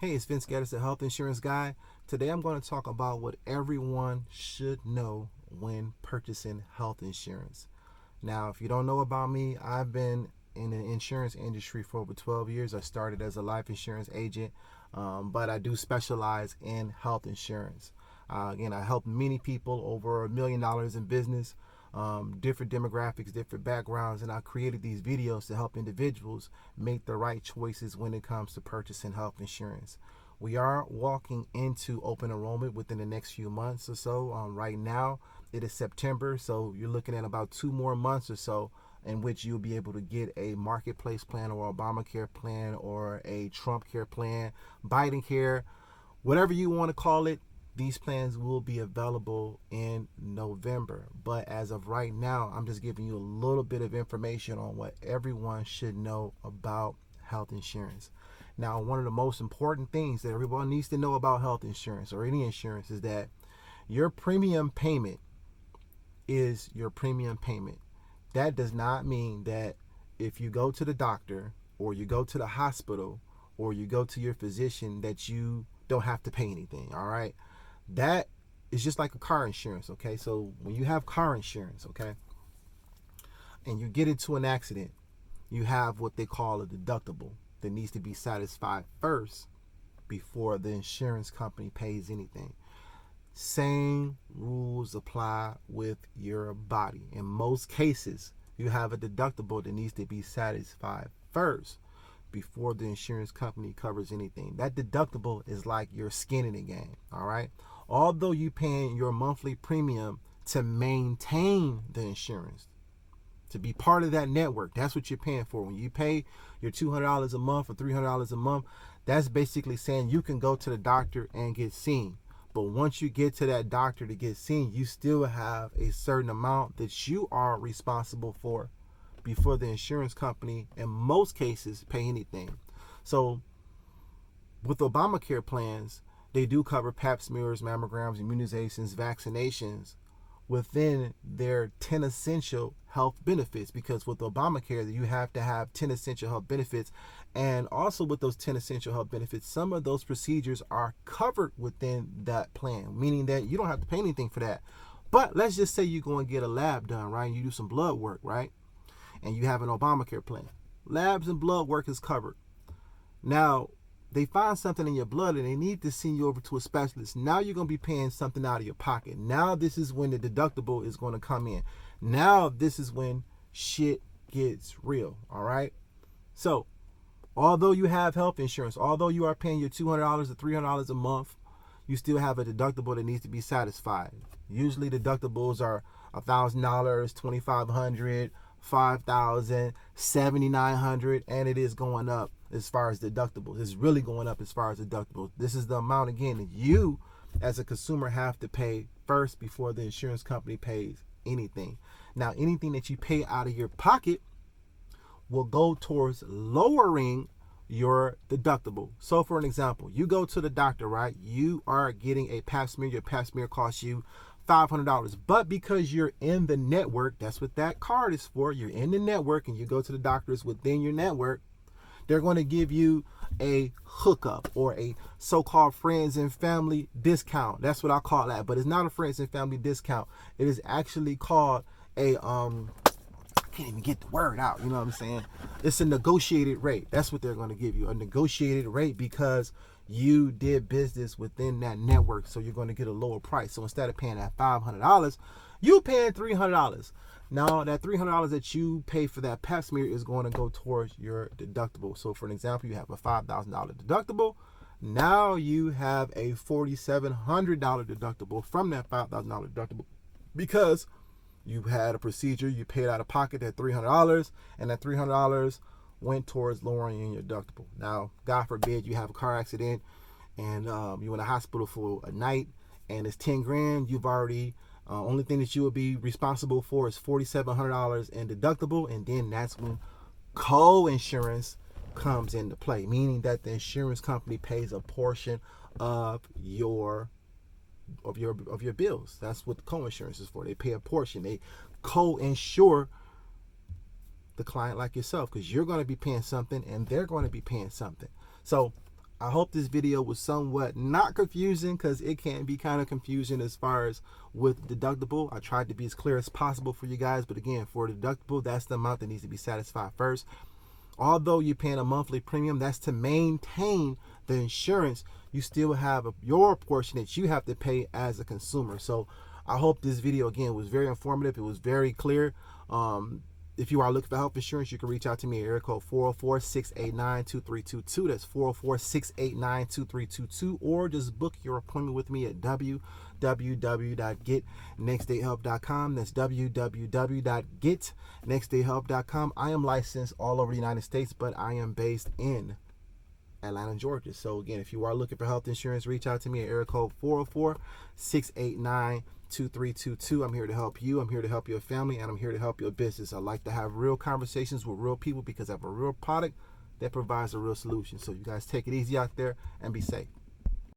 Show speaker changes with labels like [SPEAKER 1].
[SPEAKER 1] Hey, it's Vince Gaddis, the Health Insurance Guy. Today I'm going to talk about what everyone should know when purchasing health insurance. Now, if you don't know about me, I've been in the insurance industry for over 12 years. I started as a life insurance agent, but I do specialize in health insurance. Again, I help many people, over $1 million in business, different demographics, different backgrounds, and I created these videos to help individuals make the right choices when it comes to purchasing health insurance. We are walking into open enrollment within the next few months or so. Right now, it is September, so you're looking at about 2 more months or so in which you'll be able to get a marketplace plan or Obamacare plan or a Trump care plan, Biden care, whatever you want to call it. These plans will be available in November. But as of right now, I'm just giving you a little bit of information on what everyone should know about health insurance. Now, one of the most important things that everyone needs to know about health insurance or any insurance is that your premium payment is your premium payment. That does not mean that if you go to the doctor or you go to the hospital or you go to your physician that you don't have to pay anything, all right? That is just like a car insurance, okay? So when you have car insurance, okay, and you get into an accident, you have what they call a deductible that needs to be satisfied first before the insurance company pays anything. Same rules apply with your body. In most cases, you have a deductible that needs to be satisfied first before the insurance company covers anything. That deductible is like your skin in the game, all right? Although you're paying your monthly premium to maintain the insurance, to be part of that network, that's what you're paying for. When you pay your $200 a month or $300 a month, that's basically saying you can go to the doctor and get seen. But once you get to that doctor to get seen, you still have a certain amount that you are responsible for before the insurance company, in most cases, pay anything. So with Obamacare plans, they do cover pap smears, mammograms, immunizations, vaccinations within their 10 essential health benefits, because with Obamacare, you have to have 10 essential health benefits. And also with those 10 essential health benefits, some of those procedures are covered within that plan, meaning that you don't have to pay anything for that. But let's just say you go and get a lab done, right? You do some blood work, right? And you have an Obamacare plan. Labs and blood work is covered. Now, they find something in your blood and they need to send you over to a specialist. Now you're going to be paying something out of your pocket. Now this is when the deductible is going to come in. Now this is when shit gets real, all right? So, although you have health insurance, although you are paying your $200 or $300 a month, you still have a deductible that needs to be satisfied. Usually deductibles are $1,000, $2,500, $5,000, $7,900, and it is going up as far as deductibles. It's really going up as far as deductibles. This is the amount, again, that you as a consumer have to pay first before the insurance company pays anything. Now, anything that you pay out of your pocket will go towards lowering your deductible. So for an example, you go to the doctor, right? You are getting a pap smear. Your pap smear costs you $500. But because you're in the network, that's what that card is for. You're in the network and you go to the doctors within your network, they're going to give you a hookup or a so-called friends and family discount. That's what I call that. But it's not a friends and family discount. It is actually called a I can't even get the word out. You know what I'm saying? It's a negotiated rate. That's what they're going to give you, a negotiated rate, because you did business within that network. So you're going to get a lower price. So instead of paying that $500, you paying $300. Now that $300 that you pay for that pap smear is going to go towards your deductible. So for an example, you have a $5,000 deductible. Now you have a $4,700 deductible from that $5,000 deductible, because you had a procedure, you paid out of pocket that $300, and that $300 went towards lowering your deductible. Now, God forbid you have a car accident and you're in the hospital for a night and it's 10 grand. You've already, only thing that you would be responsible for is $4,700 in deductible. And then that's when co-insurance comes into play, meaning that the insurance company pays a portion of your bills. That's what the co-insurance is for. They pay a portion. They co-insure the client like yourself, because you're going to be paying something and they're going to be paying something. So I hope this video was somewhat not confusing, because it can be kind of confusing as far as with deductible. I tried to be as clear as possible for you guys, but again, for deductible, that's the amount that needs to be satisfied first. Although you're paying a monthly premium, that's to maintain the insurance. You still have your portion that you have to pay as a consumer. So I hope this video, again, was very informative. It was very clear. If you are looking for health insurance, you can reach out to me at area code 404-689-2322. That's 404-689-2322. Or just book your appointment with me at www.getnextdayhelp.com. That's www.getnextdayhelp.com. I am licensed all over the United States, but I am based in Atlanta, Georgia. So again, if you are looking for health insurance, reach out to me at area code 404-689-2322. I'm here to help you. I'm here to help your family, and I'm here to help your business. I like to have real conversations with real people because I have a real product that provides a real solution. So you guys take it easy out there and be safe.